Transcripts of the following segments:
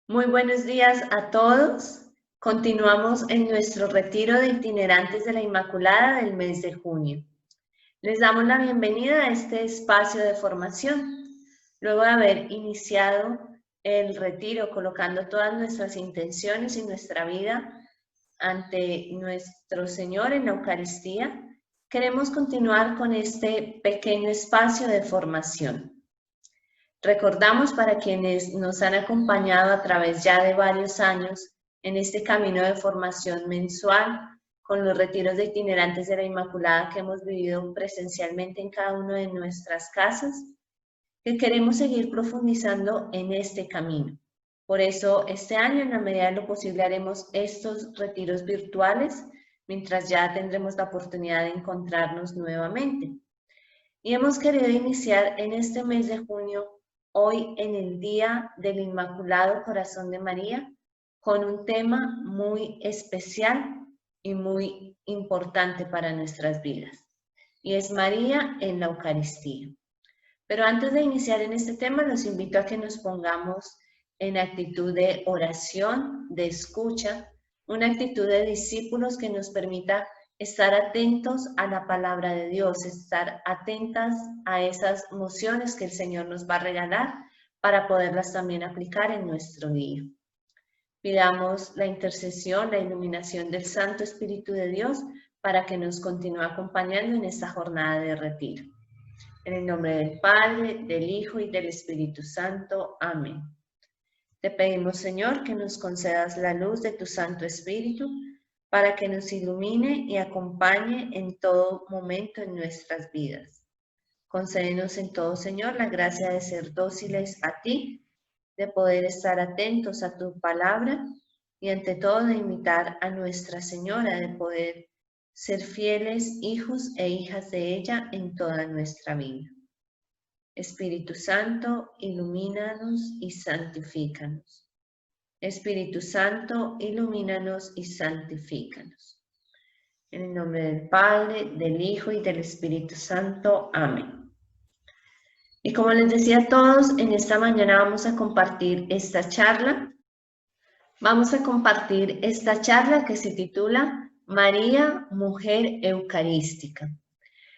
Muy buenos días a todos. Continuamos en nuestro retiro de itinerantes de la Inmaculada del mes de junio. Les damos la bienvenida a este espacio de formación. Luego de haber iniciado el retiro colocando todas nuestras intenciones y nuestra vida ante nuestro Señor en la Eucaristía, queremos continuar con este pequeño espacio de formación. Recordamos para quienes nos han acompañado a través ya de varios años en este camino de formación mensual con los retiros de itinerantes de la Inmaculada que hemos vivido presencialmente en cada una de nuestras casas, que queremos seguir profundizando en este camino. Por eso este año, en la medida de lo posible, haremos estos retiros virtuales, mientras ya tendremos la oportunidad de encontrarnos nuevamente. Y hemos querido iniciar en este mes de junio, hoy en el Día del Inmaculado Corazón de María, con un tema muy especial y muy importante para nuestras vidas, y es María en la Eucaristía. Pero antes de iniciar en este tema, los invito a que nos pongamos en actitud de oración, de escucha, una actitud de discípulos que nos permita estar atentos a la palabra de Dios, estar atentas a esas mociones que el Señor nos va a regalar para poderlas también aplicar en nuestro día. Pidamos la intercesión, la iluminación del Santo Espíritu de Dios para que nos continúe acompañando en esta jornada de retiro. En el nombre del Padre, del Hijo y del Espíritu Santo. Amén. Te pedimos, Señor, que nos concedas la luz de tu Santo Espíritu para que nos ilumine y acompañe en todo momento en nuestras vidas. Concédenos en todo, Señor, la gracia de ser dóciles a ti, de poder estar atentos a tu palabra y ante todo de imitar a Nuestra Señora, de poder ser fieles hijos e hijas de ella en toda nuestra vida. Espíritu Santo, ilumínanos y santifícanos. Espíritu Santo, ilumínanos y santifícanos. En el nombre del Padre, del Hijo y del Espíritu Santo. Amén. Y como les decía a todos, en esta mañana vamos a compartir esta charla. Vamos a compartir esta charla que se titula María, Mujer Eucarística.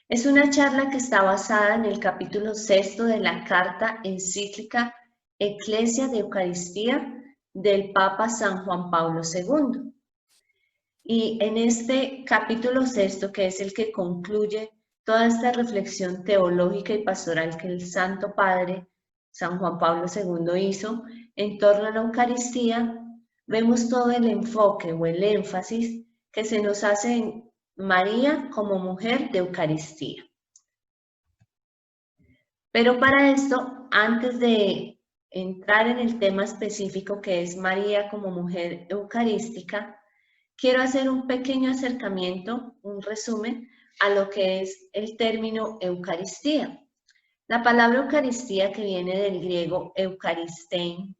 Es una charla que está basada en el capítulo 6 de la carta encíclica Ecclesia de Eucaristía del Papa San Juan Pablo II. Y en este capítulo 6, que es el que concluye toda esta reflexión teológica y pastoral que el Santo Padre San Juan Pablo II hizo en torno a la Eucaristía, vemos todo el enfoque o el énfasis que se nos hace en María como mujer de Eucaristía. Pero para esto, antes de entrar en el tema específico que es María como mujer eucarística, quiero hacer un pequeño acercamiento, un resumen a lo que es el término Eucaristía. La palabra Eucaristía, que viene del griego Eucharistein,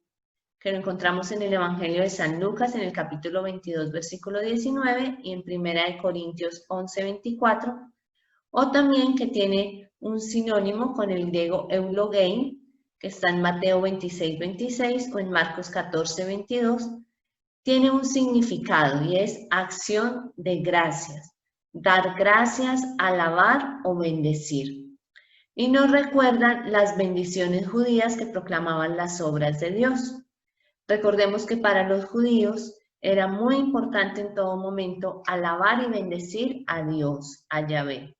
que lo encontramos en el Evangelio de San Lucas en el capítulo 22, versículo 19 y en 1 Corintios 11, 24, o también que tiene un sinónimo con el griego eulogein, que está en Mateo 26, 26 o en Marcos 14, 22, tiene un significado y es acción de gracias, dar gracias, alabar o bendecir. Y nos recuerdan las bendiciones judías que proclamaban las obras de Dios. Recordemos que para los judíos era muy importante en todo momento alabar y bendecir a Dios, a Yahvé.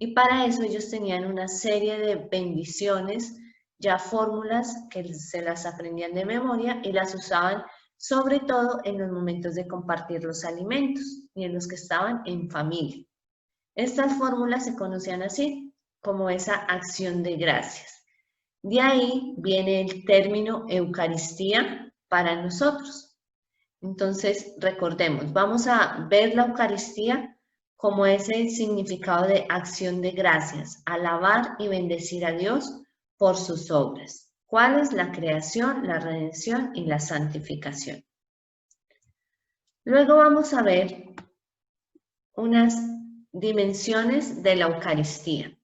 Y para eso ellos tenían una serie de bendiciones, ya fórmulas que se las aprendían de memoria y las usaban sobre todo en los momentos de compartir los alimentos y en los que estaban en familia. Estas fórmulas se conocían así, como esa acción de gracias. De ahí viene el término Eucaristía para nosotros. Entonces, recordemos, vamos a ver la Eucaristía como ese significado de acción de gracias, alabar y bendecir a Dios por sus obras. ¿Cuál es la creación, la redención y la santificación? Luego vamos a ver unas dimensiones de la Eucaristía.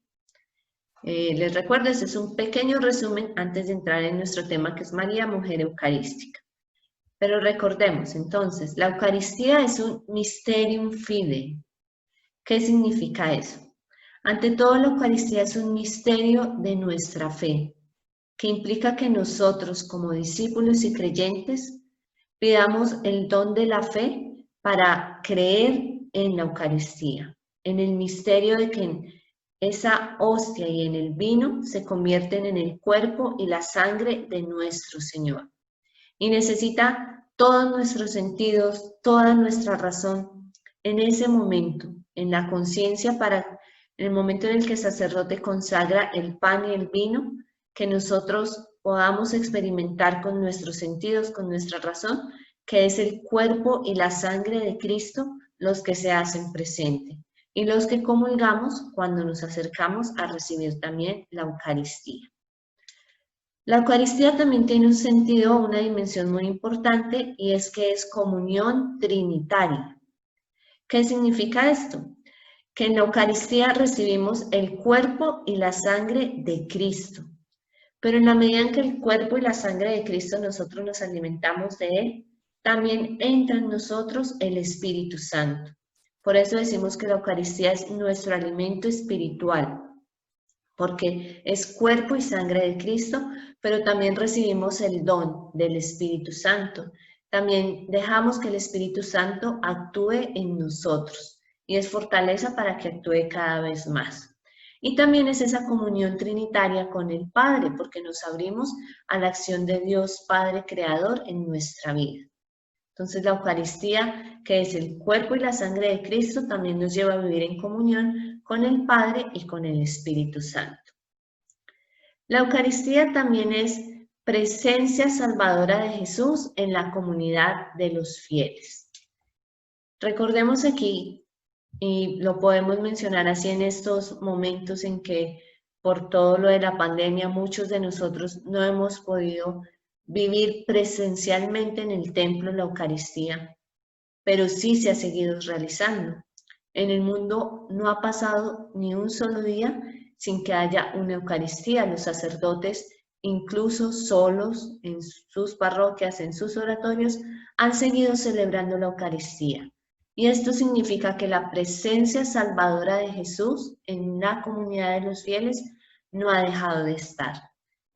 Les recuerdo, este es un pequeño resumen antes de entrar en nuestro tema que es María, Mujer Eucarística. Pero recordemos, entonces, la Eucaristía es un mysterium fidei. ¿Qué significa eso? Ante todo, la Eucaristía es un misterio de nuestra fe, que implica que nosotros, como discípulos y creyentes, pidamos el don de la fe para creer en la Eucaristía, en el misterio de que esa hostia y en el vino se convierten en el cuerpo y la sangre de nuestro Señor. Y necesita todos nuestros sentidos, toda nuestra razón en ese momento, en la conciencia, para en el momento en el que el sacerdote consagra el pan y el vino, que nosotros podamos experimentar con nuestros sentidos, con nuestra razón, que es el cuerpo y la sangre de Cristo los que se hacen presente y los que comulgamos cuando nos acercamos a recibir también la Eucaristía. La Eucaristía también tiene un sentido, una dimensión muy importante, y es que es comunión trinitaria. ¿Qué significa esto? Que en la Eucaristía recibimos el cuerpo y la sangre de Cristo. Pero en la medida en que el cuerpo y la sangre de Cristo nosotros nos alimentamos de Él, también entra en nosotros el Espíritu Santo. Por eso decimos que la Eucaristía es nuestro alimento espiritual, porque es cuerpo y sangre de Cristo, pero también recibimos el don del Espíritu Santo. También dejamos que el Espíritu Santo actúe en nosotros y es fortaleza para que actúe cada vez más. Y también es esa comunión trinitaria con el Padre, porque nos abrimos a la acción de Dios Padre Creador en nuestra vida. Entonces la Eucaristía, que es el cuerpo y la sangre de Cristo, también nos lleva a vivir en comunión con el Padre y con el Espíritu Santo. La Eucaristía también es presencia salvadora de Jesús en la comunidad de los fieles. Recordemos aquí, y lo podemos mencionar así en estos momentos en que por todo lo de la pandemia muchos de nosotros no hemos podido vivir presencialmente en el templo la Eucaristía, pero sí se ha seguido realizando. En el mundo no ha pasado ni un solo día sin que haya una Eucaristía. Los sacerdotes, incluso solos en sus parroquias, en sus oratorios, han seguido celebrando la Eucaristía. Y esto significa que la presencia salvadora de Jesús en la comunidad de los fieles no ha dejado de estar.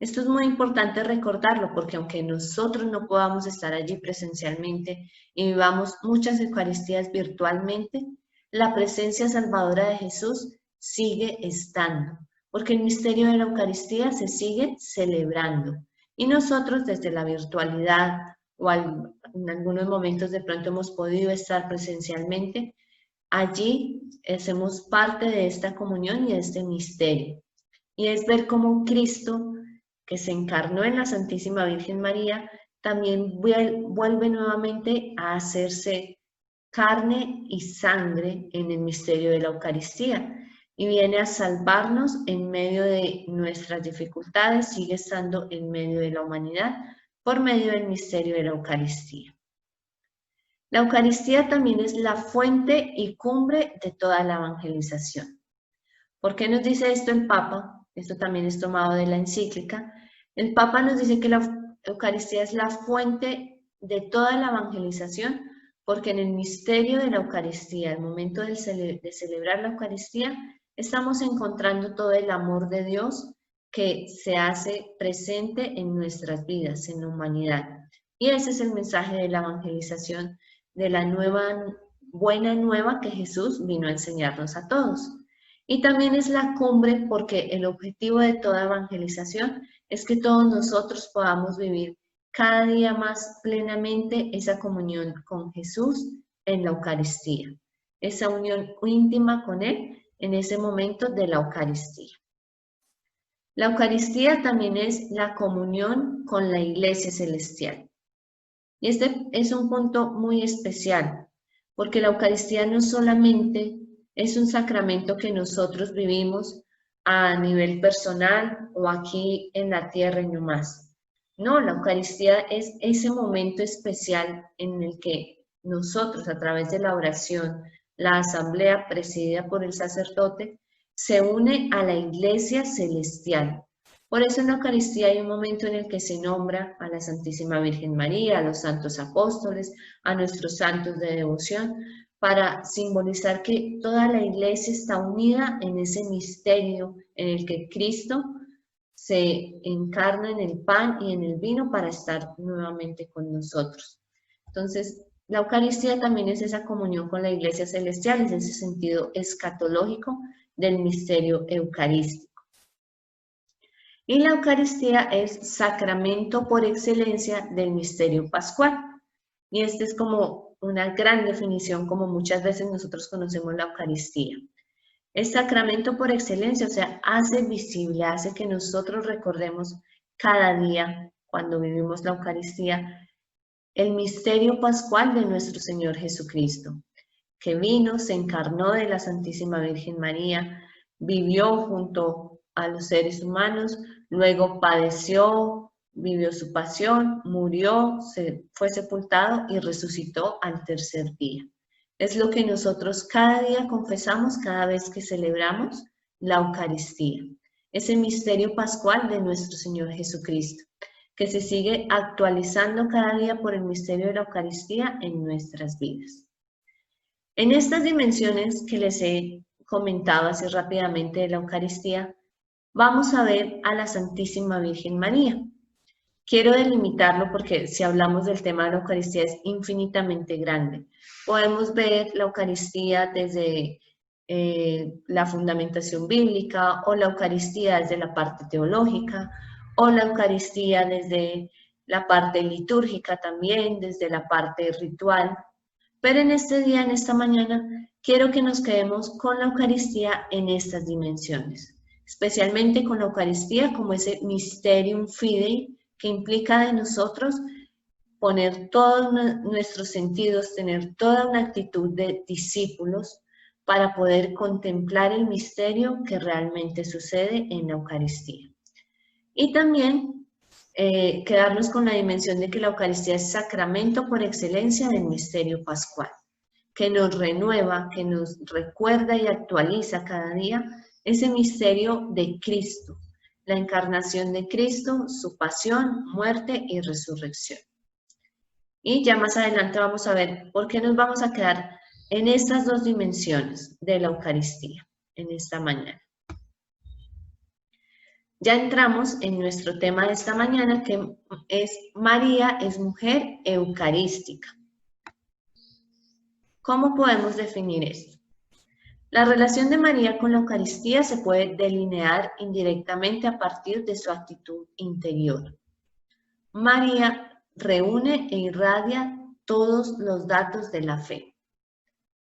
Esto es muy importante recordarlo porque aunque nosotros no podamos estar allí presencialmente y vivamos muchas Eucaristías virtualmente, la presencia salvadora de Jesús sigue estando, porque el misterio de la Eucaristía se sigue celebrando. Y nosotros desde la virtualidad o en algunos momentos de pronto hemos podido estar presencialmente, allí hacemos parte de esta comunión y de este misterio. Y es ver cómo Cristo, que se encarnó en la Santísima Virgen María, también vuelve nuevamente a hacerse carne y sangre en el misterio de la Eucaristía y viene a salvarnos en medio de nuestras dificultades, sigue estando en medio de la humanidad por medio del misterio de la Eucaristía. La Eucaristía también es la fuente y cumbre de toda la evangelización. ¿Por qué nos dice esto el Papa? Esto también es tomado de la encíclica. El Papa nos dice que la Eucaristía es la fuente de toda la evangelización, porque en el misterio de la Eucaristía, el momento de celebrar la Eucaristía, estamos encontrando todo el amor de Dios que se hace presente en nuestras vidas, en la humanidad. Y ese es el mensaje de la evangelización, de la buena nueva que Jesús vino a enseñarnos a todos. Y también es la cumbre porque el objetivo de toda evangelización es que todos nosotros podamos vivir cada día más plenamente esa comunión con Jesús en la Eucaristía, esa unión íntima con Él en ese momento de la Eucaristía. La Eucaristía también es la comunión con la Iglesia Celestial. Y este es un punto muy especial, porque la Eucaristía no solamente es un sacramento que nosotros vivimos a nivel personal o aquí en la tierra y no más. No, la Eucaristía es ese momento especial en el que nosotros, a través de la oración, la asamblea presidida por el sacerdote, se une a la Iglesia Celestial, Por eso en la Eucaristía hay un momento en el que se nombra a la Santísima Virgen María, a los santos apóstoles, a nuestros santos de devoción, para simbolizar que toda la Iglesia está unida en ese misterio en el que Cristo se encarna en el pan y en el vino para estar nuevamente con nosotros. Entonces, la Eucaristía también es esa comunión con la Iglesia Celestial, es ese sentido escatológico del misterio eucarístico. Y la Eucaristía es sacramento por excelencia del misterio pascual. Y esta es como una gran definición, como muchas veces nosotros conocemos la Eucaristía. Es sacramento por excelencia, o sea, hace visible, hace que nosotros recordemos cada día, cuando vivimos la Eucaristía, el misterio pascual de nuestro Señor Jesucristo, que vino, se encarnó de la Santísima Virgen María, vivió junto a los seres humanos, luego padeció, vivió su pasión, murió, fue sepultado y resucitó al tercer día. Es lo que nosotros cada día confesamos cada vez que celebramos la Eucaristía, ese misterio pascual de nuestro Señor Jesucristo, que se sigue actualizando cada día por el misterio de la Eucaristía en nuestras vidas. En estas dimensiones que les he comentado así rápidamente de la Eucaristía, vamos a ver a la Santísima Virgen María. Quiero delimitarlo porque si hablamos del tema de la Eucaristía es infinitamente grande. Podemos ver la Eucaristía desde la fundamentación bíblica, o la Eucaristía desde la parte teológica, o la Eucaristía desde la parte litúrgica también, desde la parte ritual. Pero en este día, en esta mañana, quiero que nos quedemos con la Eucaristía en estas dimensiones, especialmente con la Eucaristía como ese mysterium fidei que implica de nosotros poner todos nuestros sentidos, tener toda una actitud de discípulos para poder contemplar el misterio que realmente sucede en la Eucaristía. Y también quedarnos con la dimensión de que la Eucaristía es sacramento por excelencia del misterio pascual, que nos renueva, que nos recuerda y actualiza cada día ese misterio de Cristo, la encarnación de Cristo, su pasión, muerte y resurrección. Y ya más adelante vamos a ver por qué nos vamos a quedar en estas dos dimensiones de la Eucaristía en esta mañana. Ya entramos en nuestro tema de esta mañana, que es María es mujer eucarística. ¿Cómo podemos definir esto? La relación de María con la Eucaristía se puede delinear indirectamente a partir de su actitud interior. María reúne e irradia todos los datos de la fe.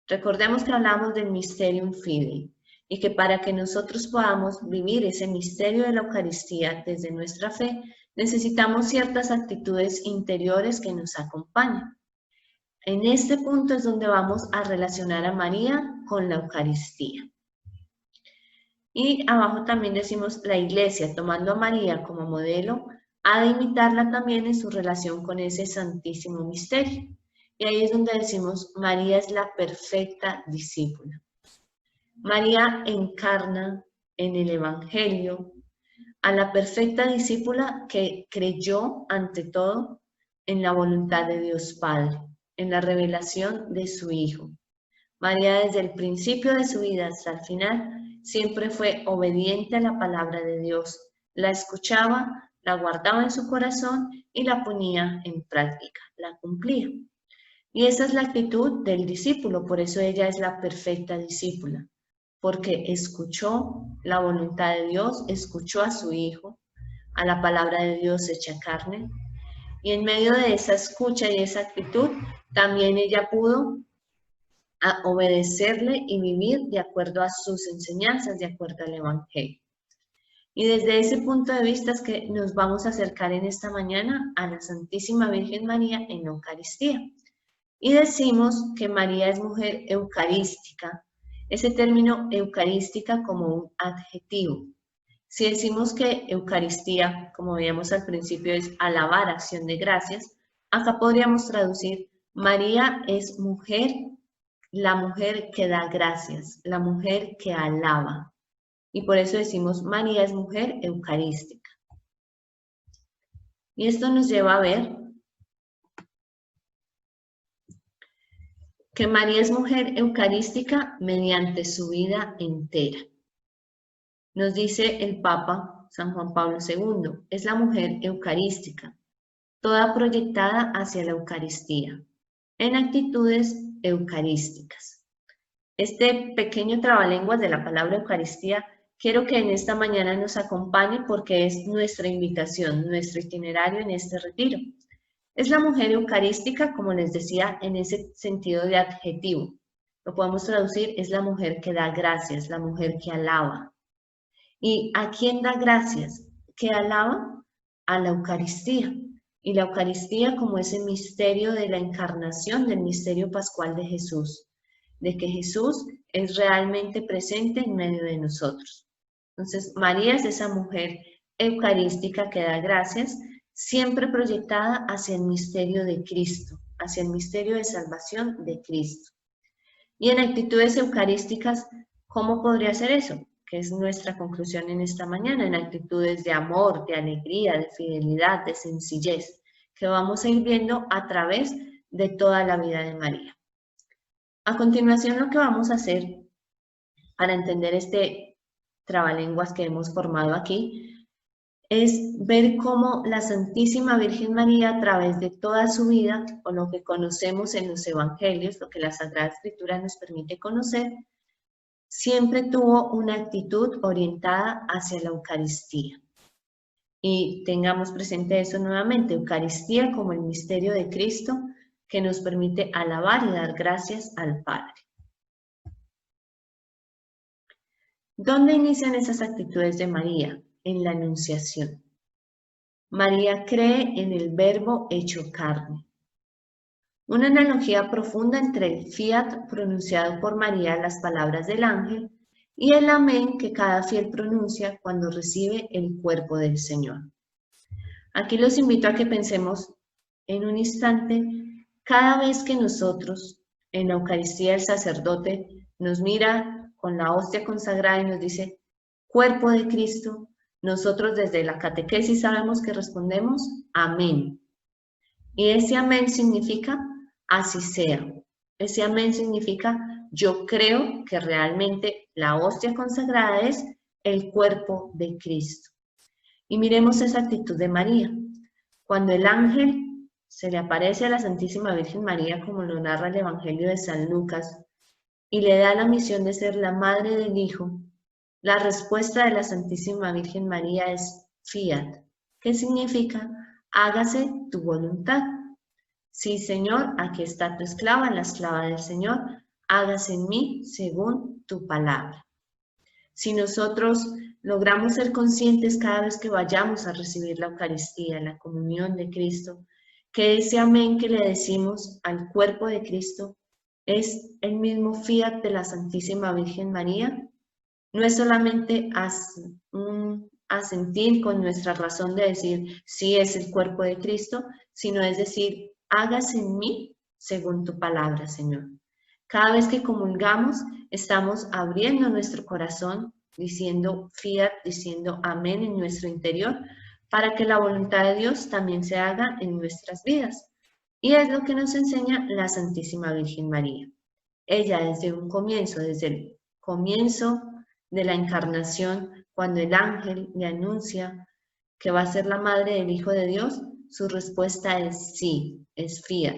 Recordemos que hablamos del Mysterium Fidei y que para que nosotros podamos vivir ese misterio de la Eucaristía desde nuestra fe, necesitamos ciertas actitudes interiores que nos acompañan. En este punto es donde vamos a relacionar a María con la Eucaristía. Y abajo también decimos la Iglesia, tomando a María como modelo, ha de imitarla también en su relación con ese santísimo misterio. Y ahí es donde decimos, María es la perfecta discípula. María encarna en el Evangelio a la perfecta discípula que creyó ante todo en la voluntad de Dios Padre, en la revelación de su Hijo. María desde el principio de su vida hasta el final siempre fue obediente a la palabra de Dios, la escuchaba, la guardaba en su corazón y la ponía en práctica, la cumplía. Y esa es la actitud del discípulo, por eso ella es la perfecta discípula, porque escuchó la voluntad de Dios, escuchó a su Hijo, a la palabra de Dios hecha carne, y en medio de esa escucha y esa actitud, también ella pudo obedecerle y vivir de acuerdo a sus enseñanzas, de acuerdo al Evangelio. Y desde ese punto de vista es que nos vamos a acercar en esta mañana a la Santísima Virgen María en la Eucaristía. Y decimos que María es mujer eucarística, ese término eucarística como un adjetivo. Si decimos que Eucaristía, como veíamos al principio, es alabar, acción de gracias, acá podríamos traducir María es mujer, la mujer que da gracias, la mujer que alaba. Y por eso decimos María es mujer eucarística. Y esto nos lleva a ver que María es mujer eucarística mediante su vida entera. Nos dice el Papa San Juan Pablo II, es la mujer eucarística, toda proyectada hacia la Eucaristía, en actitudes eucarísticas. Este pequeño trabalenguas de la palabra Eucaristía, quiero que en esta mañana nos acompañe porque es nuestra invitación, nuestro itinerario en este retiro. Es la mujer eucarística, como les decía, en ese sentido de adjetivo. Lo podemos traducir, es la mujer que da gracias, la mujer que alaba. ¿Y a quién da gracias? ¿Qué alaba? A la Eucaristía. Y la Eucaristía como ese misterio de la encarnación, del misterio pascual de Jesús, de que Jesús es realmente presente en medio de nosotros. Entonces, María es esa mujer eucarística que da gracias, siempre proyectada hacia el misterio de Cristo, hacia el misterio de salvación de Cristo. Y en actitudes eucarísticas, ¿cómo podría ser eso? Que es nuestra conclusión en esta mañana, en actitudes de amor, de alegría, de fidelidad, de sencillez, que vamos a ir viendo a través de toda la vida de María. A continuación, lo que vamos a hacer para entender este trabalenguas que hemos formado aquí es ver cómo la Santísima Virgen María, a través de toda su vida, o lo que conocemos en los Evangelios, lo que la Sagrada Escritura nos permite conocer, siempre tuvo una actitud orientada hacia la Eucaristía. Y tengamos presente eso nuevamente, Eucaristía como el misterio de Cristo que nos permite alabar y dar gracias al Padre. ¿Dónde inician esas actitudes de María? En la Anunciación. María cree en el Verbo hecho carne. Una analogía profunda entre el fiat pronunciado por María, las palabras del ángel, y el amén que cada fiel pronuncia cuando recibe el cuerpo del Señor. Aquí los invito a que pensemos en un instante, cada vez que nosotros en la Eucaristía el sacerdote nos mira con la hostia consagrada y nos dice, cuerpo de Cristo, nosotros desde la catequesis sabemos que respondemos, amén. Y ese amén significa, así sea. Ese amén significa, yo creo que realmente la hostia consagrada es el cuerpo de Cristo. Y miremos esa actitud de María. Cuando el ángel se le aparece a la Santísima Virgen María, como lo narra el Evangelio de San Lucas, y le da la misión de ser la madre del Hijo, la respuesta de la Santísima Virgen María es fiat. ¿Qué significa? Hágase tu voluntad. Sí, Señor, aquí está tu esclava, la esclava del Señor, hágase en mí según tu palabra. Si nosotros logramos ser conscientes cada vez que vayamos a recibir la Eucaristía, la comunión de Cristo, que ese amén que le decimos al cuerpo de Cristo es el mismo fiat de la Santísima Virgen María, no es solamente asentir con nuestra razón de decir sí es el cuerpo de Cristo, sino es decir, hágase en mí según tu palabra, Señor. Cada vez que comulgamos, estamos abriendo nuestro corazón, diciendo fiat, diciendo amén en nuestro interior, para que la voluntad de Dios también se haga en nuestras vidas. Y es lo que nos enseña la Santísima Virgen María. Ella desde un comienzo, desde el comienzo de la encarnación, cuando el ángel le anuncia que va a ser la madre del Hijo de Dios, su respuesta es sí, es fiat.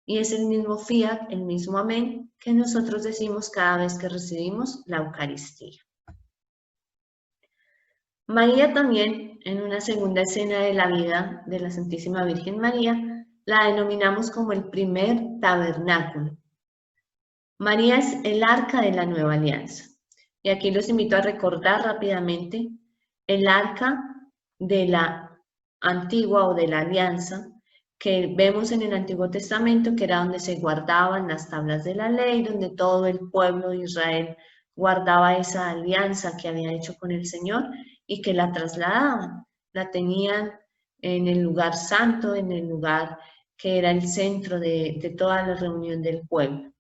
Y es el mismo fiat, el mismo amén, que nosotros decimos cada vez que recibimos la Eucaristía. María también, en una segunda escena de la vida de la Santísima Virgen María, la denominamos como el primer tabernáculo. María es el arca de la nueva alianza. Y aquí los invito a recordar rápidamente el arca de la antigua o de la alianza que vemos en el Antiguo Testamento, que era donde se guardaban las tablas de la ley, donde todo el pueblo de Israel guardaba esa alianza que había hecho con el Señor y que la trasladaban. La tenían en el lugar santo, en el lugar que era el centro de toda la reunión del pueblo.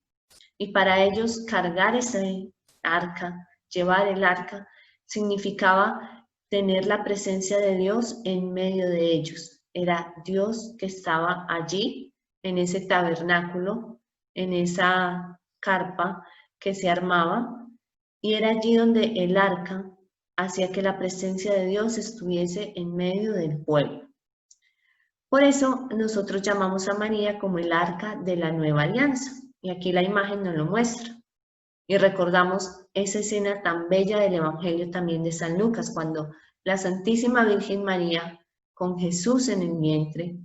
Y para ellos cargar ese arca, llevar el arca, significaba tener la presencia de Dios en medio de ellos. era Dios que estaba allí, en ese tabernáculo, en esa carpa que se armaba, y era allí donde el arca hacía que la presencia de Dios estuviese en medio del pueblo. Por eso nosotros llamamos a María como el arca de la nueva alianza, y aquí la imagen nos lo muestra. Y recordamos esa escena tan bella del Evangelio también de San Lucas, cuando la Santísima Virgen María, con Jesús en el vientre,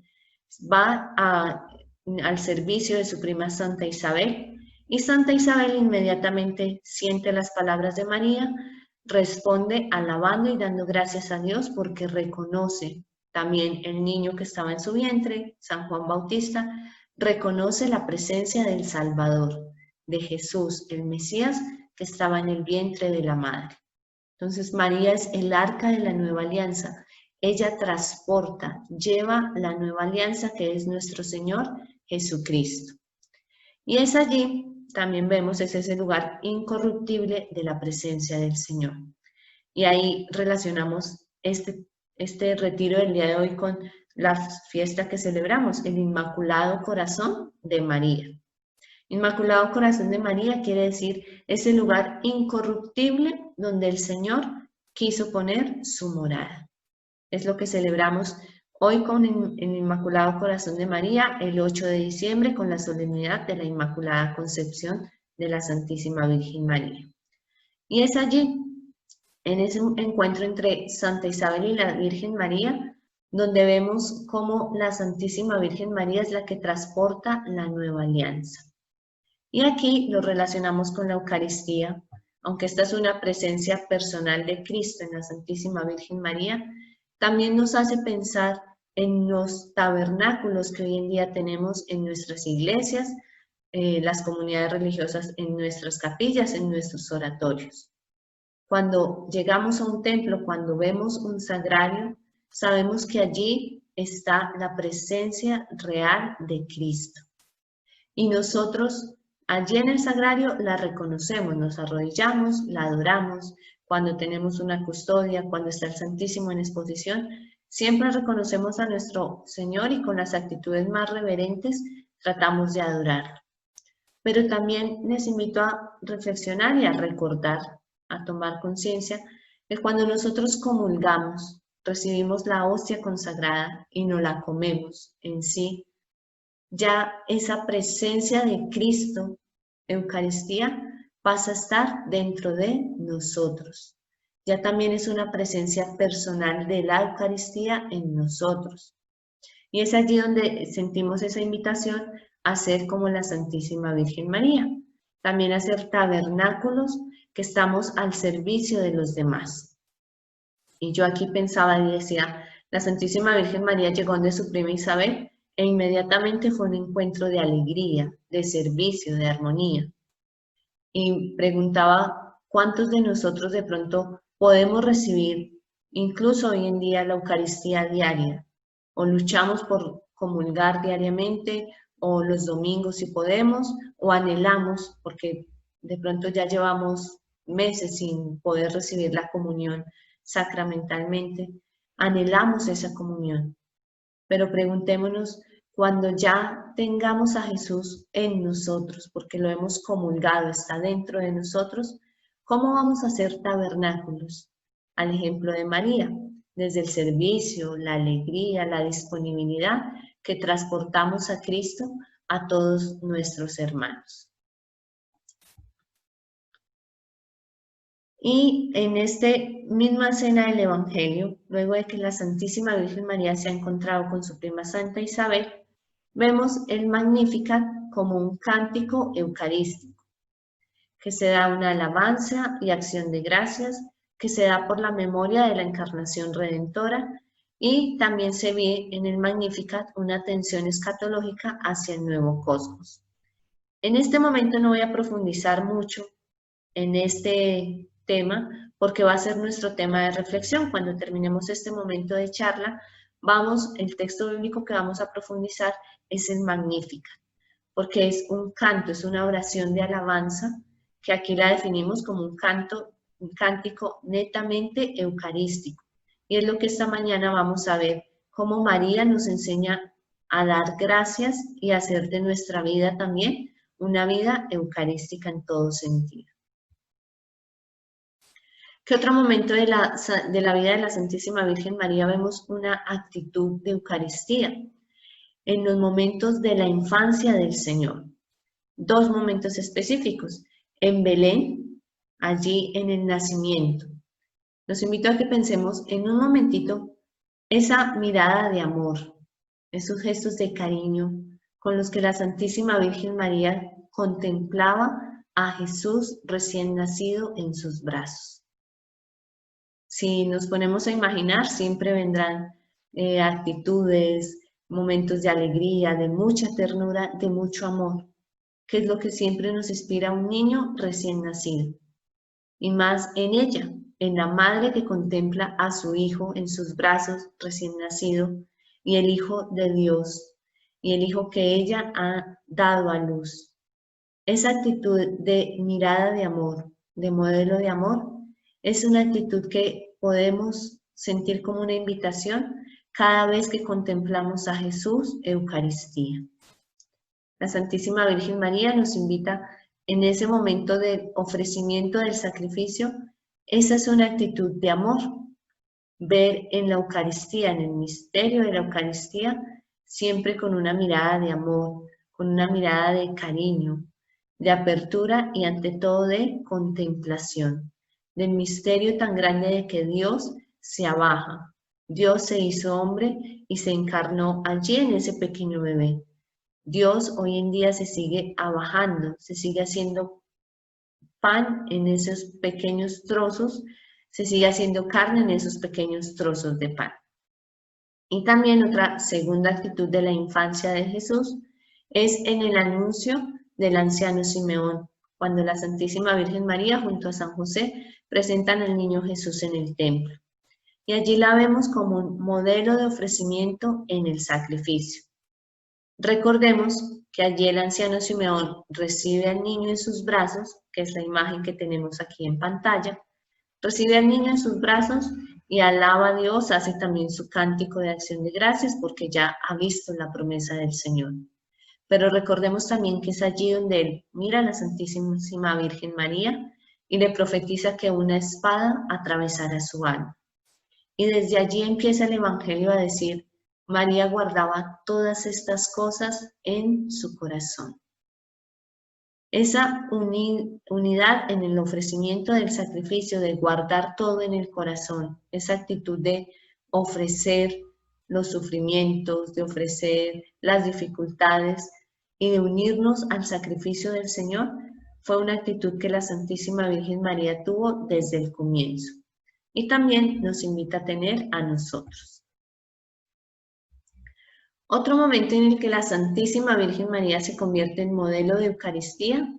va al servicio de su prima Santa Isabel, y Santa Isabel inmediatamente siente las palabras de María, responde alabando y dando gracias a Dios porque reconoce también el niño que estaba en su vientre, San Juan Bautista, reconoce la presencia del Salvador, de Jesús, el Mesías, que estaba en el vientre de la madre. Entonces María es el arca de la nueva alianza. Ella transporta, lleva la nueva alianza que es nuestro Señor Jesucristo. Y es allí, también vemos, es ese lugar incorruptible de la presencia del Señor. Y ahí relacionamos este retiro del día de hoy con la fiesta que celebramos, el Inmaculado Corazón de María. Inmaculado Corazón de María quiere decir ese lugar incorruptible donde el Señor quiso poner su morada. Es lo que celebramos hoy con el Inmaculado Corazón de María, el 8 de diciembre, con la solemnidad de la Inmaculada Concepción de la Santísima Virgen María. Y es allí, en ese encuentro entre Santa Isabel y la Virgen María, donde vemos cómo la Santísima Virgen María es la que transporta la nueva alianza. Y aquí lo relacionamos con la Eucaristía, aunque esta es una presencia personal de Cristo en la Santísima Virgen María, también nos hace pensar en los tabernáculos que hoy en día tenemos en nuestras iglesias, las comunidades religiosas, en nuestras capillas, en nuestros oratorios. Cuando llegamos a un templo, cuando vemos un sagrario, sabemos que allí está la presencia real de Cristo. Y nosotros allí en el sagrario la reconocemos, nos arrodillamos, la adoramos. Cuando tenemos una custodia, cuando está el Santísimo en exposición, siempre reconocemos a nuestro Señor y con las actitudes más reverentes tratamos de adorarlo. Pero también les invito a reflexionar y a recordar, a tomar conciencia de cuando nosotros comulgamos, recibimos la hostia consagrada y no la comemos en sí, ya esa presencia de Cristo, Eucaristía, pasa a estar dentro de nosotros. Ya también es una presencia personal de la Eucaristía en nosotros. Y es allí donde sentimos esa invitación a ser como la Santísima Virgen María. También a ser tabernáculos que estamos al servicio de los demás. Y yo aquí pensaba y decía, la Santísima Virgen María llegó donde su prima Isabel, e inmediatamente fue un encuentro de alegría, de servicio, de armonía. Y preguntaba, ¿cuántos de nosotros de pronto podemos recibir, incluso hoy en día, la Eucaristía diaria? O luchamos por comulgar diariamente, o los domingos si podemos, o anhelamos, porque de pronto ya llevamos meses sin poder recibir la comunión sacramentalmente, anhelamos esa comunión. Pero preguntémonos, cuando ya tengamos a Jesús en nosotros, porque lo hemos comulgado, está dentro de nosotros, ¿cómo vamos a hacer tabernáculos? Al ejemplo de María, desde el servicio, la alegría, la disponibilidad que transportamos a Cristo a todos nuestros hermanos. Y en esta misma escena del Evangelio, luego de que la Santísima Virgen María se ha encontrado con su prima Santa Isabel, vemos el Magnificat como un cántico eucarístico, que se da una alabanza y acción de gracias, que se da por la memoria de la encarnación redentora, y también se ve en el Magnificat una atención escatológica hacia el nuevo cosmos. En este momento no voy a profundizar mucho en este tema, porque va a ser nuestro tema de reflexión. Cuando terminemos este momento de charla, el texto bíblico que vamos a profundizar es el Magnificat, porque es un canto, es una oración de alabanza, que aquí la definimos como un cántico netamente eucarístico. Y es lo que esta mañana vamos a ver cómo María nos enseña a dar gracias y a hacer de nuestra vida también una vida eucarística en todo sentido. ¿Qué otro momento de la vida de la Santísima Virgen María vemos una actitud de Eucaristía? En los momentos de la infancia del Señor. Dos momentos específicos. En Belén, allí en el nacimiento. Los invito a que pensemos en un momentito esa mirada de amor, esos gestos de cariño con los que la Santísima Virgen María contemplaba a Jesús recién nacido en sus brazos. Si nos ponemos a imaginar, siempre vendrán actitudes, momentos de alegría, de mucha ternura, de mucho amor, que es lo que siempre nos inspira a un niño recién nacido. Y más en ella, en la madre que contempla a su hijo en sus brazos recién nacido, y el Hijo de Dios, y el Hijo que ella ha dado a luz. Esa actitud de mirada de amor, de modelo de amor, es una actitud que podemos sentir como una invitación cada vez que contemplamos a Jesús Eucaristía. La Santísima Virgen María nos invita en ese momento del ofrecimiento del sacrificio. Esa es una actitud de amor. Ver en la Eucaristía, en el misterio de la Eucaristía, siempre con una mirada de amor, con una mirada de cariño, de apertura y ante todo de contemplación, del misterio tan grande de que Dios se abaja. Dios se hizo hombre y se encarnó allí en ese pequeño bebé. Dios hoy en día se sigue abajando, se sigue haciendo pan en esos pequeños trozos, se sigue haciendo carne en esos pequeños trozos de pan. Y también otra segunda actitud de la infancia de Jesús es en el anuncio del anciano Simeón, cuando la Santísima Virgen María junto a San José presentan al niño Jesús en el templo. Y allí la vemos como un modelo de ofrecimiento en el sacrificio. Recordemos que allí el anciano Simeón recibe al niño en sus brazos, que es la imagen que tenemos aquí en pantalla, recibe al niño en sus brazos y alaba a Dios, hace también su cántico de acción de gracias porque ya ha visto la promesa del Señor. Pero recordemos también que es allí donde él mira a la Santísima Virgen María y le profetiza que una espada atravesará su alma. Y desde allí empieza el Evangelio a decir: María guardaba todas estas cosas en su corazón. Esa unidad en el ofrecimiento del sacrificio, de guardar todo en el corazón, esa actitud de ofrecer los sufrimientos, de ofrecer las dificultades y de unirnos al sacrificio del Señor, fue una actitud que la Santísima Virgen María tuvo desde el comienzo. Y también nos invita a tener a nosotros. Otro momento en el que la Santísima Virgen María se convierte en modelo de Eucaristía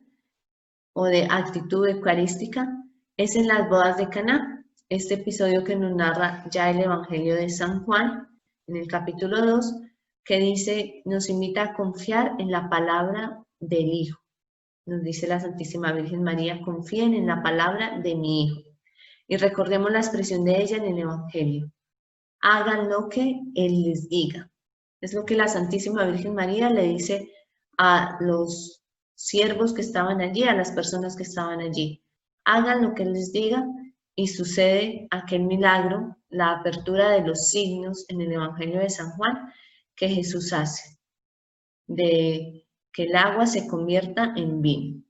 o de actitud eucarística es en las bodas de Caná, este episodio que nos narra ya el Evangelio de San Juan en el capítulo 2, que dice, nos invita a confiar en la palabra del Hijo. Nos dice la Santísima Virgen María: confíen en la palabra de mi Hijo. Y recordemos la expresión de ella en el Evangelio: hagan lo que Él les diga. Es lo que la Santísima Virgen María le dice a los siervos que estaban allí, a las personas que estaban allí. Hagan lo que Él les diga y sucede aquel milagro, la apertura de los signos en el Evangelio de San Juan que Jesús hace, de que el agua se convierta en vino.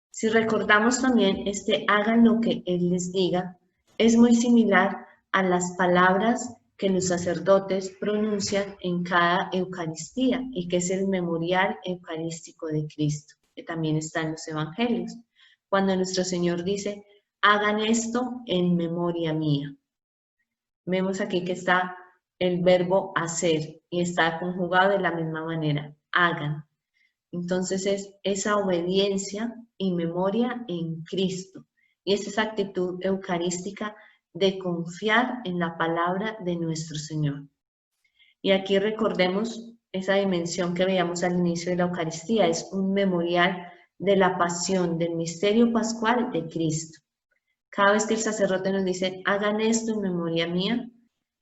Si recordamos también hagan lo que Él les diga, es muy similar a las palabras que los sacerdotes pronuncian en cada Eucaristía y que es el memorial eucarístico de Cristo, que también está en los Evangelios. Cuando nuestro Señor dice, hagan esto en memoria mía. Vemos aquí que está el verbo hacer y está conjugado de la misma manera, hagan. Entonces es esa obediencia y memoria en Cristo. Y es esa actitud eucarística de confiar en la palabra de nuestro Señor. Y aquí recordemos esa dimensión que veíamos al inicio de la Eucaristía. Es un memorial de la pasión, del misterio pascual de Cristo. Cada vez que el sacerdote nos dice, hagan esto en memoria mía,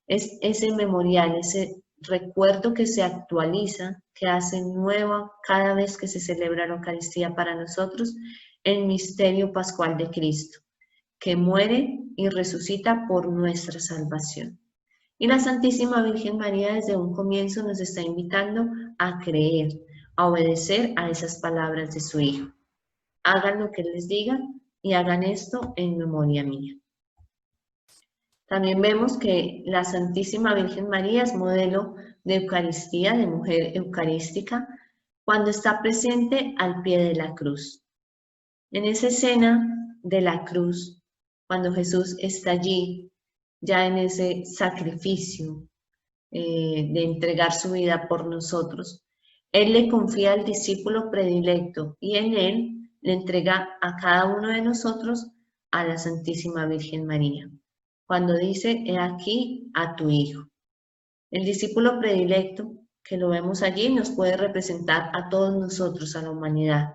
Es ese memorial, ese recuerdo que se actualiza, que hace nueva cada vez que se celebra la Eucaristía para nosotros, el misterio pascual de Cristo, que muere y resucita por nuestra salvación. Y la Santísima Virgen María desde un comienzo nos está invitando a creer, a obedecer a esas palabras de su Hijo. Hagan lo que Él les diga y hagan esto en memoria mía. También vemos que la Santísima Virgen María es modelo de Eucaristía, de mujer eucarística, cuando está presente al pie de la cruz. En esa escena de la cruz, cuando Jesús está allí, ya en ese sacrificio de entregar su vida por nosotros, Él le confía al discípulo predilecto y en Él le entrega a cada uno de nosotros a la Santísima Virgen María. Cuando dice, he aquí a tu Hijo. El discípulo predilecto, que lo vemos allí, nos puede representar a todos nosotros, a la humanidad,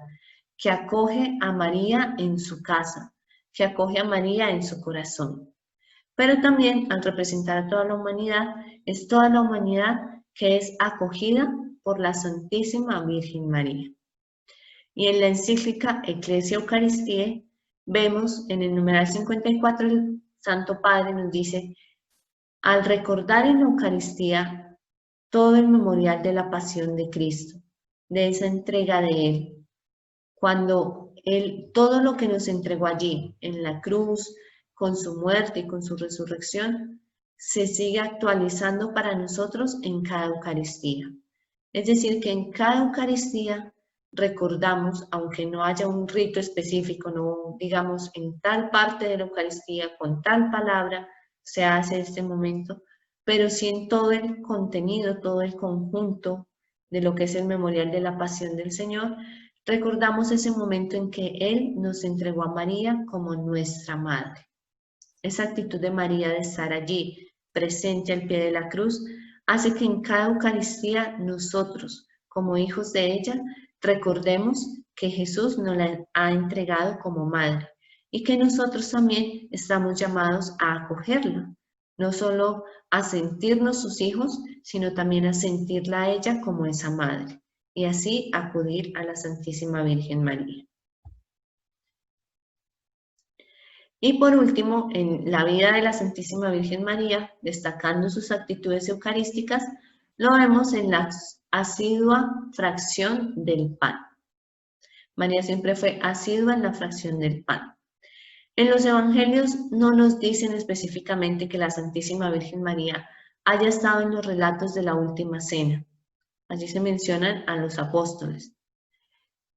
que acoge a María en su casa, que acoge a María en su corazón. Pero también, al representar a toda la humanidad, es toda la humanidad que es acogida por la Santísima Virgen María. Y en la encíclica Ecclesia Eucharistiae, vemos en el numeral 54, el Santo Padre nos dice, al recordar en la Eucaristía todo el memorial de la pasión de Cristo, de esa entrega de Él, cuando Él, todo lo que nos entregó allí, en la cruz, con su muerte y con su resurrección, se sigue actualizando para nosotros en cada Eucaristía. Es decir, que en cada Eucaristía recordamos, aunque no haya un rito específico, no digamos en tal parte de la Eucaristía, con tal palabra se hace este momento, pero sí en todo el contenido, todo el conjunto de lo que es el memorial de la pasión del Señor, recordamos ese momento en que Él nos entregó a María como nuestra madre. Esa actitud de María de estar allí, presente al pie de la cruz, hace que en cada Eucaristía nosotros, como hijos de ella, recordemos que Jesús nos la ha entregado como madre y que nosotros también estamos llamados a acogerla, no solo a sentirnos sus hijos, sino también a sentirla a ella como esa madre y así acudir a la Santísima Virgen María. Y por último, en la vida de la Santísima Virgen María, destacando sus actitudes eucarísticas, lo vemos en la asidua fracción del pan. María siempre fue asidua en la fracción del pan. En los evangelios no nos dicen específicamente que la Santísima Virgen María haya estado en los relatos de la última cena. Allí se mencionan a los apóstoles.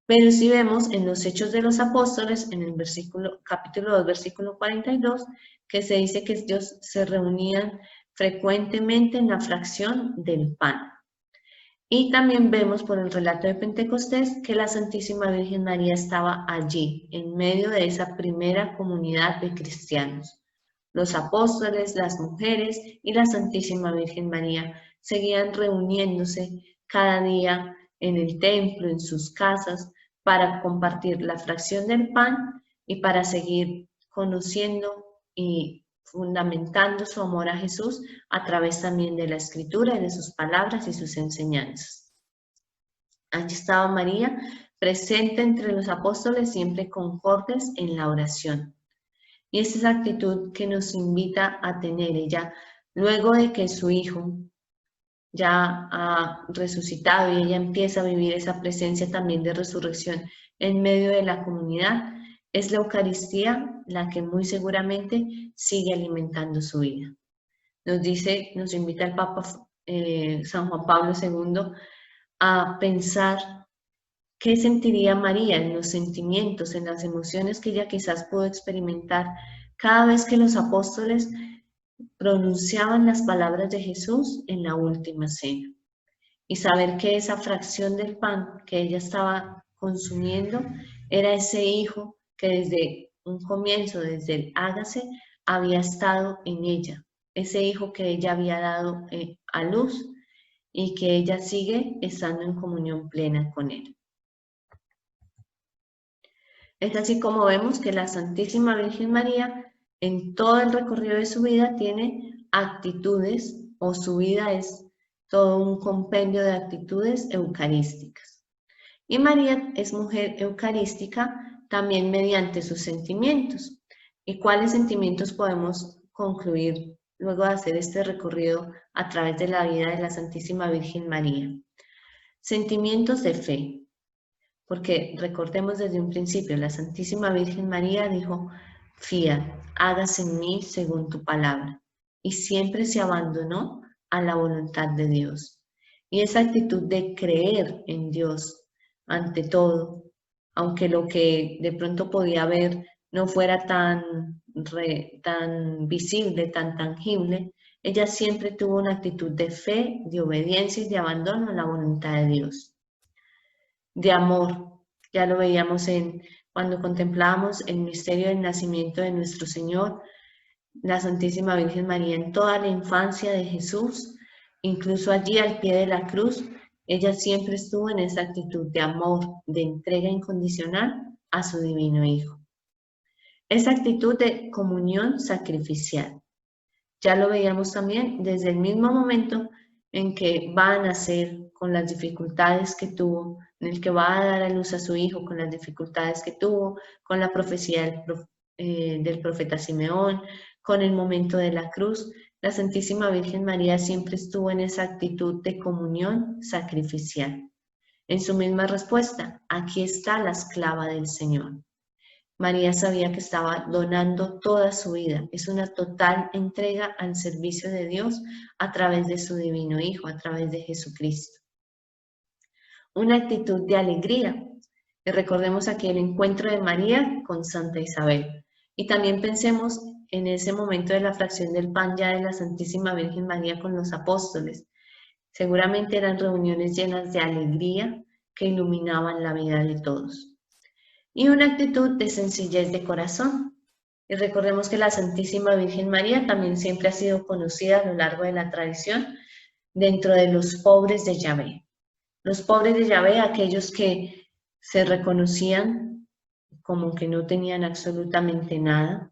Pero si vemos en los Hechos de los Apóstoles, en el capítulo 2, versículo 42, que se dice que ellos se reunían frecuentemente en la fracción del pan. Y también vemos por el relato de Pentecostés que la Santísima Virgen María estaba allí, en medio de esa primera comunidad de cristianos. Los apóstoles, las mujeres y la Santísima Virgen María seguían reuniéndose cada día en el templo, en sus casas, para compartir la fracción del pan y para seguir conociendo y fundamentando su amor a Jesús a través también de la Escritura y de sus palabras y sus enseñanzas. Allí estaba María, presente entre los apóstoles, siempre concordes en la oración. Y esa es la actitud que nos invita a tener ella, luego de que su Hijo ya ha resucitado y ella empieza a vivir esa presencia también de resurrección en medio de la comunidad, es la Eucaristía la que muy seguramente sigue alimentando su vida. Nos invita el Papa San Juan Pablo II a pensar qué sentiría María en los sentimientos, en las emociones que ella quizás pudo experimentar cada vez que los apóstoles pronunciaban las palabras de Jesús en la última cena. Y saber que esa fracción del pan que ella estaba consumiendo era ese hijo que desde un comienzo, desde el hágase, había estado en ella. Ese hijo que ella había dado a luz y que ella sigue estando en comunión plena con él. Es así como vemos que la Santísima Virgen María, en todo el recorrido de su vida, tiene actitudes, o su vida es todo un compendio de actitudes eucarísticas. Y María es mujer eucarística también mediante sus sentimientos. ¿Y cuáles sentimientos podemos concluir luego de hacer este recorrido a través de la vida de la Santísima Virgen María? Sentimientos de fe, porque recordemos desde un principio, la Santísima Virgen María dijo: fiat, hágase en mí según tu palabra, y siempre se abandonó a la voluntad de Dios. Y esa actitud de creer en Dios ante todo, aunque lo que de pronto podía ver no fuera tan visible, tan tangible, ella siempre tuvo una actitud de fe, de obediencia y de abandono a la voluntad de Dios. De amor, ya lo veíamos cuando contemplábamos el misterio del nacimiento de nuestro Señor, la Santísima Virgen María en toda la infancia de Jesús, incluso allí al pie de la cruz, ella siempre estuvo en esa actitud de amor, de entrega incondicional a su divino Hijo. Esa actitud de comunión sacrificial. Ya lo veíamos también desde el mismo momento en que va a nacer, con las dificultades que tuvo, en el que va a dar a luz a su hijo, con las dificultades que tuvo, con la profecía del profeta Simeón, con el momento de la cruz. La Santísima Virgen María siempre estuvo en esa actitud de comunión sacrificial. En su misma respuesta, aquí está la esclava del Señor. María sabía que estaba donando toda su vida. Es una total entrega al servicio de Dios a través de su divino Hijo, a través de Jesucristo. Una actitud de alegría. Y recordemos aquí el encuentro de María con Santa Isabel. Y también pensemos en ese momento de la fracción del pan ya de la Santísima Virgen María con los apóstoles. Seguramente eran reuniones llenas de alegría que iluminaban la vida de todos. Y una actitud de sencillez de corazón. Y recordemos que la Santísima Virgen María también siempre ha sido conocida a lo largo de la tradición dentro de los pobres de Yahvé. Los pobres de Yahvé, aquellos que se reconocían como que no tenían absolutamente nada,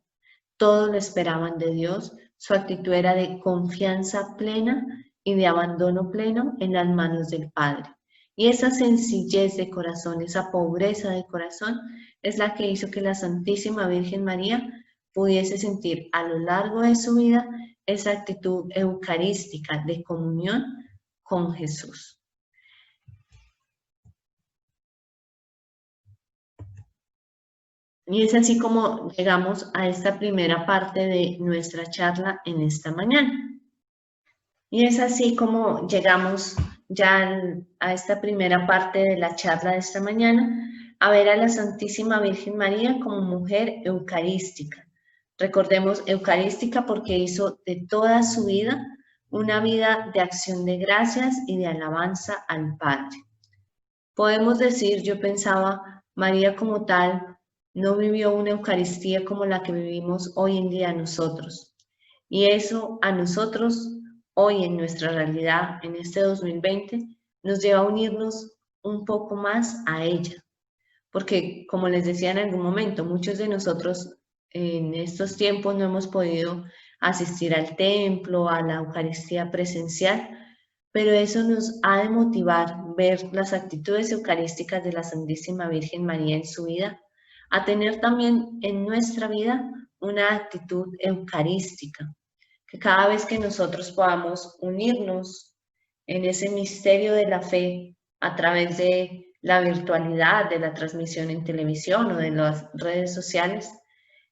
todo lo esperaban de Dios, su actitud era de confianza plena y de abandono pleno en las manos del Padre. Y esa sencillez de corazón, esa pobreza de corazón, es la que hizo que la Santísima Virgen María pudiese sentir a lo largo de su vida esa actitud eucarística de comunión con Jesús. Y es así como llegamos a esta primera parte de nuestra charla en esta mañana. Y es así como llegamos ya a esta primera parte de la charla de esta mañana, a ver a la Santísima Virgen María como mujer eucarística. Recordemos, eucarística porque hizo de toda su vida una vida de acción de gracias y de alabanza al Padre. Podemos decir, yo pensaba, María como tal no vivió una Eucaristía como la que vivimos hoy en día nosotros. Y eso a nosotros, hoy en nuestra realidad, en este 2020, nos lleva a unirnos un poco más a ella. Porque, como les decía en algún momento, muchos de nosotros en estos tiempos no hemos podido asistir al templo, a la Eucaristía presencial, pero eso nos ha de motivar ver las actitudes eucarísticas de la Santísima Virgen María en su vida, a tener también en nuestra vida una actitud eucarística, que cada vez que nosotros podamos unirnos en ese misterio de la fe a través de la virtualidad, de la transmisión en televisión o de las redes sociales,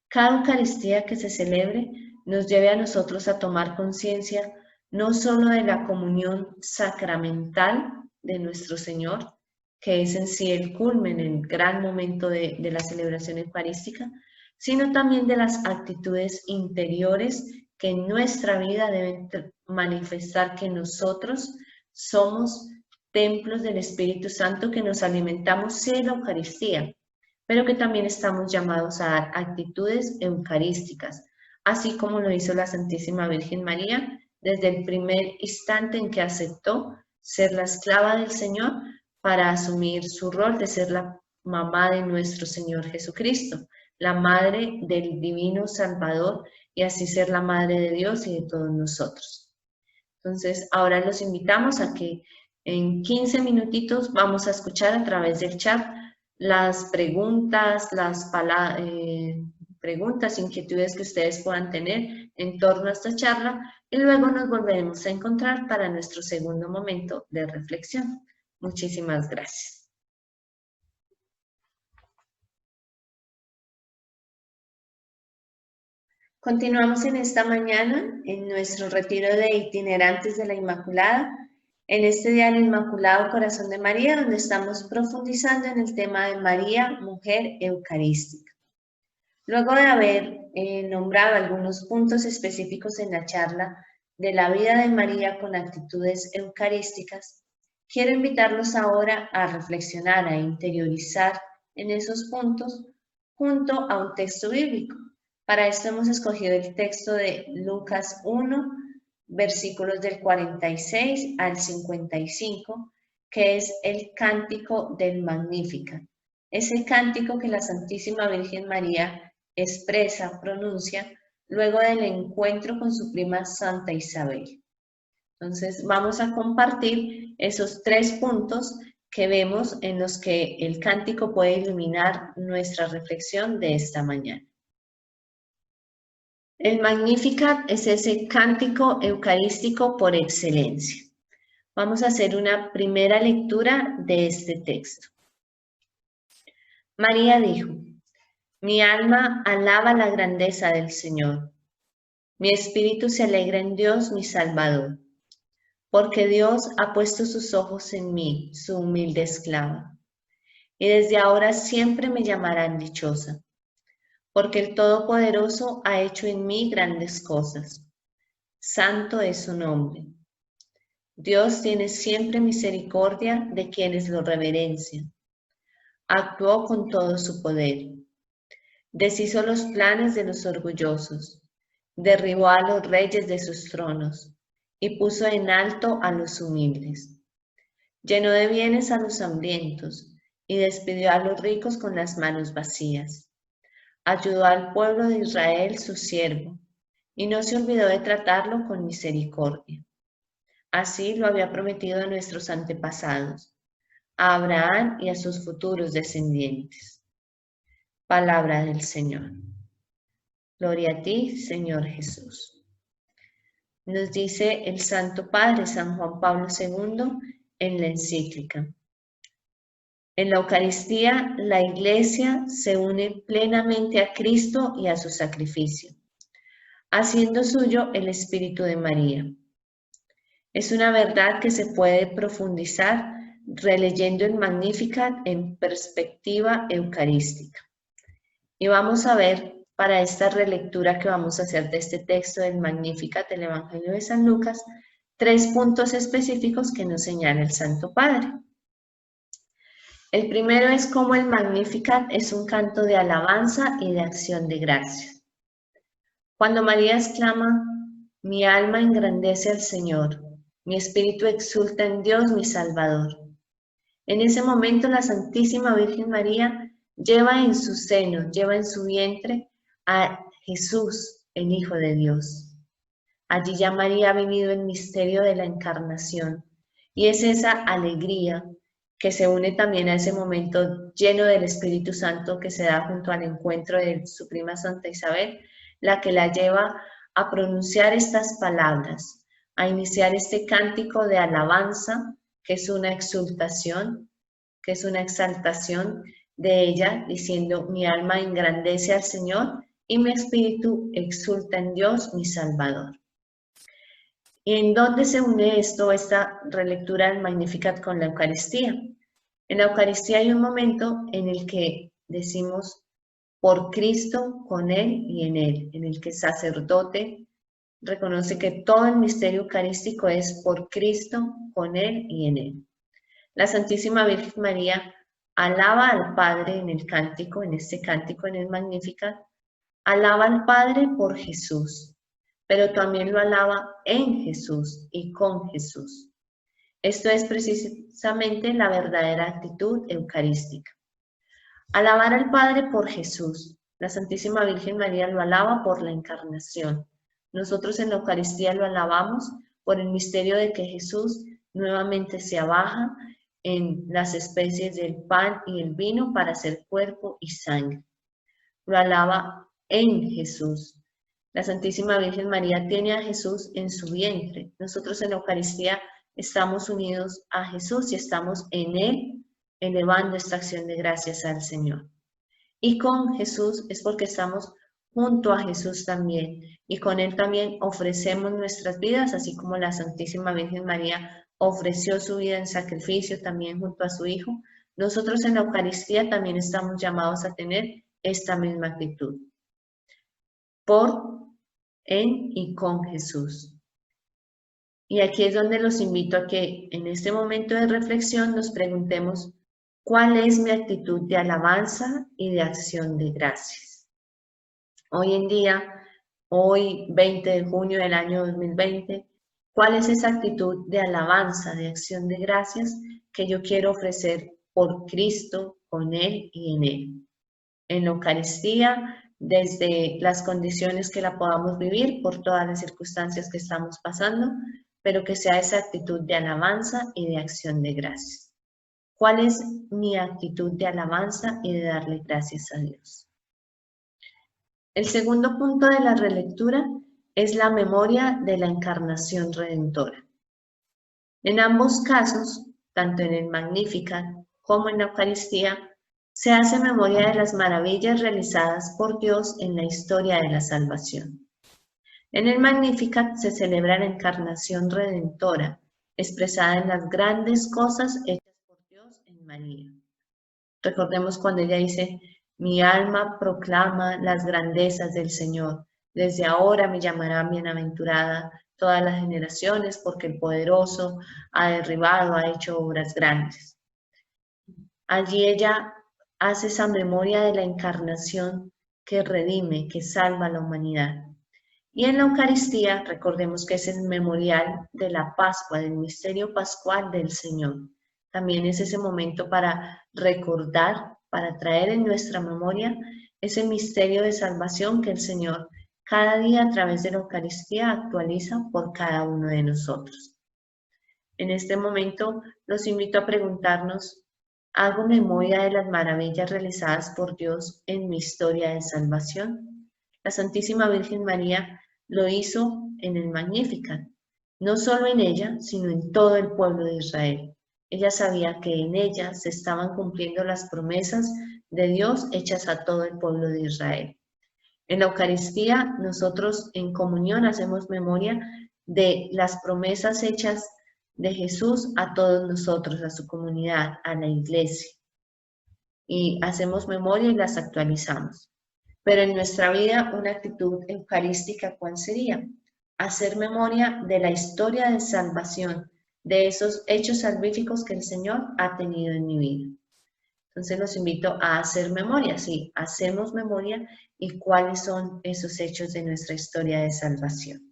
cada Eucaristía que se celebre nos lleve a nosotros a tomar conciencia no solo de la comunión sacramental de nuestro Señor, que es en sí el culmen, el gran momento de la celebración eucarística, sino también de las actitudes interiores que en nuestra vida deben manifestar que nosotros somos templos del Espíritu Santo, que nos alimentamos sí de la Eucaristía, pero que también estamos llamados a dar actitudes eucarísticas, así como lo hizo la Santísima Virgen María desde el primer instante en que aceptó ser la esclava del Señor para asumir su rol de ser la mamá de nuestro Señor Jesucristo, la madre del divino Salvador y así ser la Madre de Dios y de todos nosotros. Entonces, ahora los invitamos a que en 15 minutitos vamos a escuchar a través del chat las preguntas, preguntas, inquietudes que ustedes puedan tener en torno a esta charla y luego nos volveremos a encontrar para nuestro segundo momento de reflexión. Muchísimas gracias. Continuamos en esta mañana en nuestro retiro de itinerantes de la Inmaculada, en este día del Inmaculado Corazón de María, donde estamos profundizando en el tema de María, mujer eucarística. Luego de haber nombrado algunos puntos específicos en la charla de la vida de María con actitudes eucarísticas, quiero invitarlos ahora a reflexionar, a interiorizar en esos puntos junto a un texto bíblico. Para esto hemos escogido el texto de Lucas 1, versículos del 46 al 55, que es el cántico del Magnificat. Ese cántico que la Santísima Virgen María expresa, pronuncia, luego del encuentro con su prima Santa Isabel. Entonces vamos a compartir esos 3 puntos que vemos en los que el cántico puede iluminar nuestra reflexión de esta mañana. El Magnificat es ese cántico eucarístico por excelencia. Vamos a hacer una primera lectura de este texto. María dijo: mi alma alaba la grandeza del Señor. Mi espíritu se alegra en Dios, mi Salvador, porque Dios ha puesto sus ojos en mí, su humilde esclava. Y desde ahora siempre me llamarán dichosa, porque el Todopoderoso ha hecho en mí grandes cosas. Santo es su nombre. Dios tiene siempre misericordia de quienes lo reverencian. Actuó con todo su poder. Deshizo los planes de los orgullosos. Derribó a los reyes de sus tronos y puso en alto a los humildes. Llenó de bienes a los hambrientos y despidió a los ricos con las manos vacías. Ayudó al pueblo de Israel, su siervo, y no se olvidó de tratarlo con misericordia. Así lo había prometido a nuestros antepasados, a Abraham y a sus futuros descendientes. Palabra del Señor. Gloria a ti, Señor Jesús. Nos dice el Santo Padre San Juan Pablo II en la encíclica: en la Eucaristía, la Iglesia se une plenamente a Cristo y a su sacrificio, haciendo suyo el Espíritu de María. Es una verdad que se puede profundizar releyendo el Magnificat en perspectiva eucarística. Y vamos a ver, para esta relectura que vamos a hacer de este texto del Magnificat del Evangelio de San Lucas, 3 puntos específicos que nos señala el Santo Padre. El primero es cómo el Magnificat es un canto de alabanza y de acción de gracias. Cuando María exclama: mi alma engrandece al Señor, mi espíritu exulta en Dios mi Salvador. En ese momento la Santísima Virgen María lleva en su seno, lleva en su vientre a Jesús, el Hijo de Dios. Allí ya María ha vivido el misterio de la encarnación y es esa alegría que se une también a ese momento lleno del Espíritu Santo que se da junto al encuentro de su prima Santa Isabel, la que la lleva a pronunciar estas palabras, a iniciar este cántico de alabanza, que es una exultación, que es una exaltación de ella, diciendo: mi alma engrandece al Señor y mi espíritu exulta en Dios, mi Salvador. ¿Y en dónde se une esta relectura del Magnificat con la Eucaristía? En la Eucaristía hay un momento en el que decimos: por Cristo, con Él y en Él, en el que el sacerdote reconoce que todo el misterio eucarístico es por Cristo, con Él y en Él. La Santísima Virgen María alaba al Padre en el cántico, en este cántico, en el Magnificat, alaba al Padre por Jesús, pero también lo alaba en Jesús y con Jesús. Esto es precisamente la verdadera actitud eucarística. Alabar al Padre por Jesús, La Santísima Virgen María lo alaba por la encarnación. Nosotros en la Eucaristía lo alabamos por el misterio de que Jesús nuevamente se abaja en las especies del pan y el vino para hacer cuerpo y sangre. Lo alaba en Jesús. La Santísima Virgen María tiene a Jesús en su vientre. Nosotros en la Eucaristía estamos unidos a Jesús y estamos en Él, elevando esta acción de gracias al Señor. Y con Jesús es porque estamos junto a Jesús también. Y con Él también ofrecemos nuestras vidas, así como la Santísima Virgen María ofreció su vida en sacrificio también junto a su Hijo. Nosotros en la Eucaristía también estamos llamados a tener esta misma actitud. Por, en y con Jesús. Y aquí es donde los invito a que en este momento de reflexión nos preguntemos, ¿cuál es mi actitud de alabanza y de acción de gracias? Hoy en día, hoy 20 de junio del año 2020, ¿cuál es esa actitud de alabanza, de acción de gracias que yo quiero ofrecer por Cristo, con Él y en Él? En la Eucaristía, desde las condiciones que la podamos vivir, por todas las circunstancias que estamos pasando, pero que sea esa actitud de alabanza y de acción de gracias. ¿Cuál es mi actitud de alabanza y de darle gracias a Dios? El segundo punto de la relectura es la memoria de la encarnación redentora. En ambos casos, tanto en el Magnificat como en la Eucaristía, se hace memoria de las maravillas realizadas por Dios en la historia de la salvación. En el Magnificat se celebra la encarnación redentora, expresada en las grandes cosas hechas por Dios en María. Recordemos cuando ella dice, mi alma proclama las grandezas del Señor, desde ahora me llamará bienaventurada todas las generaciones, porque el poderoso ha derribado, ha hecho obras grandes. Allí ella hace esa memoria de la encarnación que redime, que salva a la humanidad. Y en la Eucaristía, recordemos que es el memorial de la Pascua, del misterio pascual del Señor. También es ese momento para recordar, para traer en nuestra memoria ese misterio de salvación que el Señor cada día a través de la Eucaristía actualiza por cada uno de nosotros. En este momento los invito a preguntarnos, ¿hago memoria de las maravillas realizadas por Dios en mi historia de salvación? La Santísima Virgen María lo hizo en el Magnificat, no solo en ella, sino en todo el pueblo de Israel. Ella sabía que en ella se estaban cumpliendo las promesas de Dios hechas a todo el pueblo de Israel. En la Eucaristía, nosotros en comunión hacemos memoria de las promesas hechas de Jesús a todos nosotros, a su comunidad, a la iglesia. Y hacemos memoria y las actualizamos. Pero en nuestra vida, una actitud eucarística, ¿cuál sería? Hacer memoria de la historia de salvación, de esos hechos salvíficos que el Señor ha tenido en mi vida. Entonces los invito a hacer memoria, sí, hacemos memoria y cuáles son esos hechos de nuestra historia de salvación.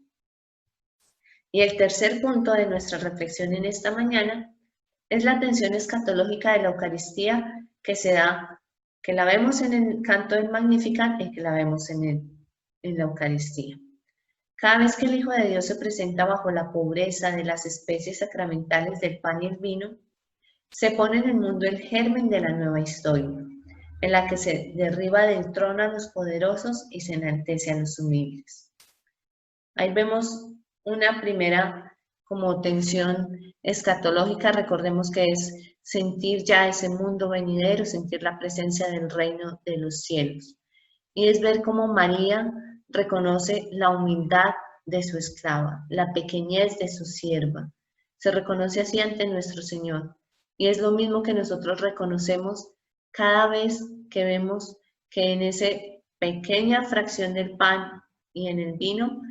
Y el tercer punto de nuestra reflexión en esta mañana es la atención escatológica de la Eucaristía que se da, que la vemos en el canto del Magnificat y que la vemos en la Eucaristía. Cada vez que el Hijo de Dios se presenta bajo la pobreza de las especies sacramentales del pan y el vino, se pone en el mundo el germen de la nueva historia, en la que se derriba del trono a los poderosos y se enaltece a los humildes. Ahí vemos una primera como tensión escatológica, recordemos que es sentir ya ese mundo venidero, sentir la presencia del reino de los cielos. Y es ver cómo María reconoce la humildad de su esclava, la pequeñez de su sierva. Se reconoce así ante nuestro Señor. Y es lo mismo que nosotros reconocemos cada vez que vemos que en esa pequeña fracción del pan y en el vino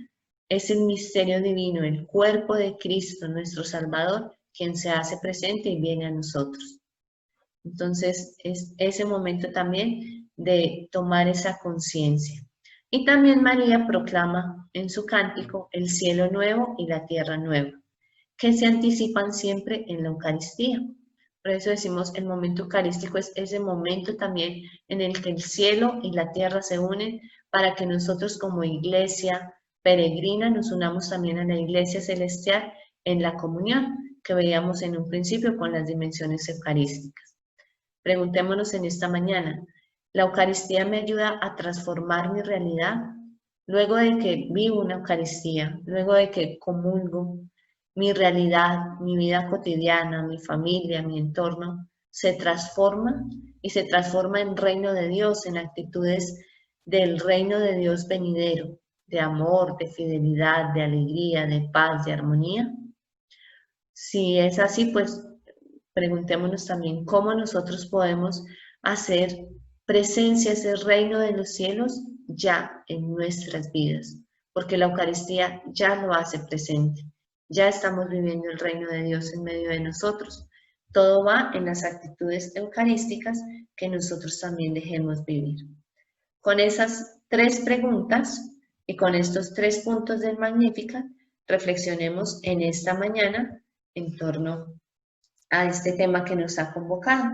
es el misterio divino, el cuerpo de Cristo, nuestro Salvador, quien se hace presente y viene a nosotros. Entonces es ese momento también de tomar esa conciencia. Y también María proclama en su cántico el cielo nuevo y la tierra nueva, que se anticipan siempre en la Eucaristía. Por eso decimos el momento eucarístico es ese momento también en el que el cielo y la tierra se unen para que nosotros como iglesia peregrina nos unamos también a la iglesia celestial en la comunión que veíamos en un principio con las dimensiones eucarísticas. Preguntémonos en esta mañana, ¿la Eucaristía me ayuda a transformar mi realidad? Luego de que vivo una Eucaristía, luego de que comulgo, mi realidad, mi vida cotidiana, mi familia, mi entorno, se transforma y se transforma en reino de Dios, en actitudes del reino de Dios venidero, de amor, de fidelidad, de alegría, de paz, de armonía. Si es así, pues preguntémonos también cómo nosotros podemos hacer presencia ese reino de los cielos ya en nuestras vidas, porque la Eucaristía ya lo hace presente. Ya estamos viviendo el reino de Dios en medio de nosotros. Todo va en las actitudes eucarísticas que nosotros también dejemos vivir. Con esas 3 preguntas y con estos 3 puntos del Magnificat, reflexionemos en esta mañana en torno a este tema que nos ha convocado.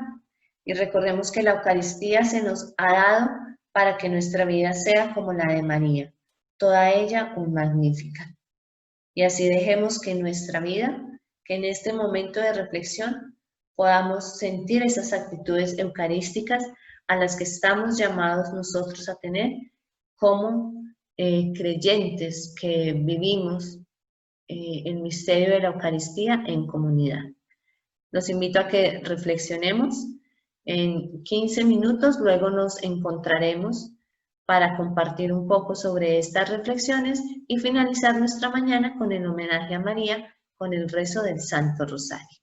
Y recordemos que la Eucaristía se nos ha dado para que nuestra vida sea como la de María, toda ella un Magnificat. Y así dejemos que en nuestra vida, que en este momento de reflexión, podamos sentir esas actitudes eucarísticas a las que estamos llamados nosotros a tener como creyentes que vivimos el misterio de la Eucaristía en comunidad. Los invito a que reflexionemos en 15 minutos, luego nos encontraremos para compartir un poco sobre estas reflexiones y finalizar nuestra mañana con el homenaje a María con el rezo del Santo Rosario.